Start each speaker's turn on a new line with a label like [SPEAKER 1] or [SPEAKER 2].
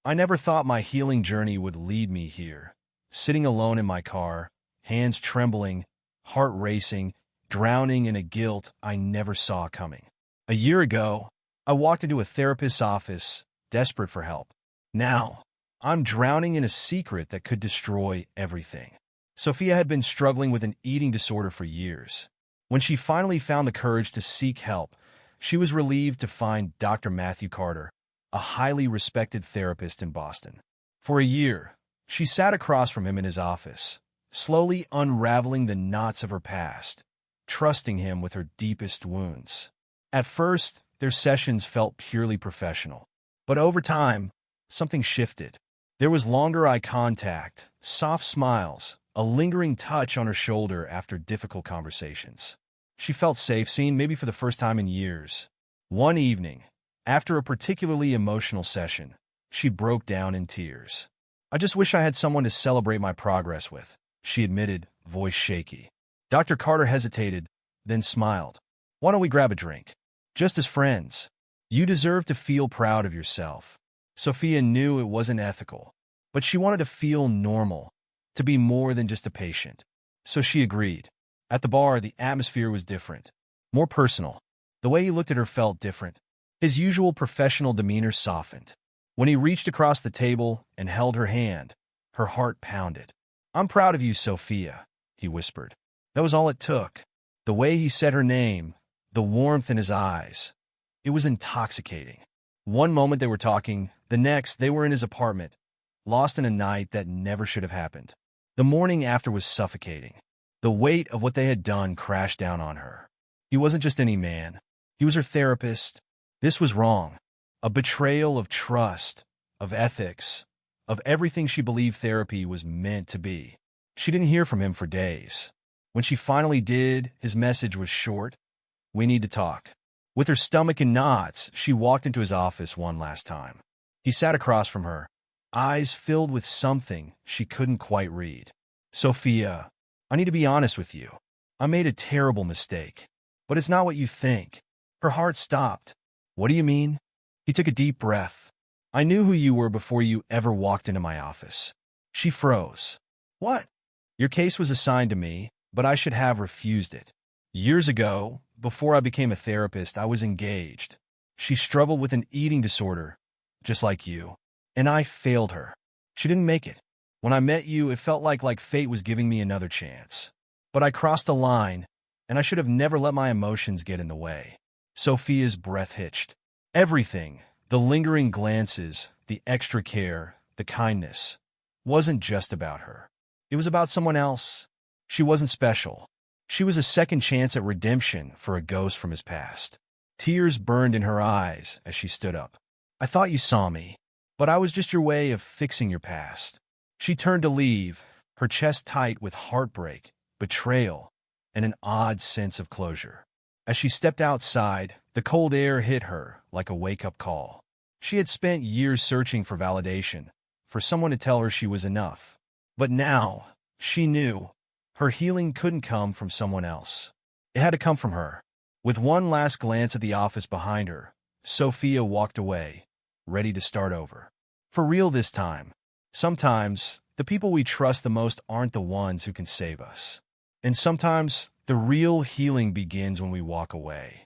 [SPEAKER 1] I never thought my healing journey would lead me here. Sitting alone in my car, hands trembling, heart racing, drowning in a guilt I never saw coming. A year ago, I walked into a therapist's office, desperate for help. Now, I'm drowning in a secret that could destroy everything. Sophia had been struggling with an eating disorder for years. When she finally found the courage to seek help, she was relieved to find Dr. Matthew Carter, a highly respected therapist in Boston. For a year, she sat across from him in his office, slowly unraveling the knots of her past, trusting him with her deepest wounds. At first, their sessions felt purely professional. But over time, something shifted. There was longer eye contact, soft smiles, a lingering touch on her shoulder after difficult conversations. She felt safe, seen maybe for the first time in years. One evening, after a particularly emotional session, she broke down in tears. "I just wish I had someone to celebrate my progress with," she admitted, voice shaky. Dr. Carter hesitated, then smiled. "Why don't we grab a drink? Just as friends. You deserve to feel proud of yourself." Sophia knew it wasn't ethical, but she wanted to feel normal, to be more than just a patient. So she agreed. At the bar, the atmosphere was different, more personal. The way he looked at her felt different. His usual professional demeanor softened. When he reached across the table and held her hand, her heart pounded. "I'm proud of you, Sophia," he whispered. That was all it took. The way he said her name, the warmth in his eyes. It was intoxicating. One moment they were talking, the next they were in his apartment, lost in a night that never should have happened. The morning after was suffocating. The weight of what they had done crashed down on her. He wasn't just any man. He was her therapist. This was wrong. A betrayal of trust, of ethics, of everything she believed therapy was meant to be. She didn't hear from him for days. When she finally did, his message was short. "We need to talk." With her stomach in knots, she walked into his office one last time. He sat across from her, eyes filled with something she couldn't quite read. "Sophia, I need to be honest with you. I made a terrible mistake. But it's not what you think." Her heart stopped. "What do you mean?" He took a deep breath. "I knew who you were before you ever walked into my office." She froze. "What?" "Your case was assigned to me, but I should have refused it. Years ago, before I became a therapist, I was engaged. She struggled with an eating disorder, just like you. And I failed her. She didn't make it. When I met you, it felt like fate was giving me another chance. But I crossed a line, and I should have never let my emotions get in the way." Sophia's breath hitched. Everything, the lingering glances, the extra care, the kindness, wasn't just about her. It was about someone else. She wasn't special. She was a second chance at redemption for a ghost from his past. Tears burned in her eyes as she stood up. "I thought you saw me, but I was just your way of fixing your past." She turned to leave, her chest tight with heartbreak, betrayal, and an odd sense of closure. As she stepped outside, the cold air hit her like a wake-up call. She had spent years searching for validation, for someone to tell her she was enough. But now, she knew, her healing couldn't come from someone else. It had to come from her. With one last glance at the office behind her, Sophia walked away, ready to start over. For real this time. Sometimes, the people we trust the most aren't the ones who can save us. And sometimes, the real healing begins when we walk away.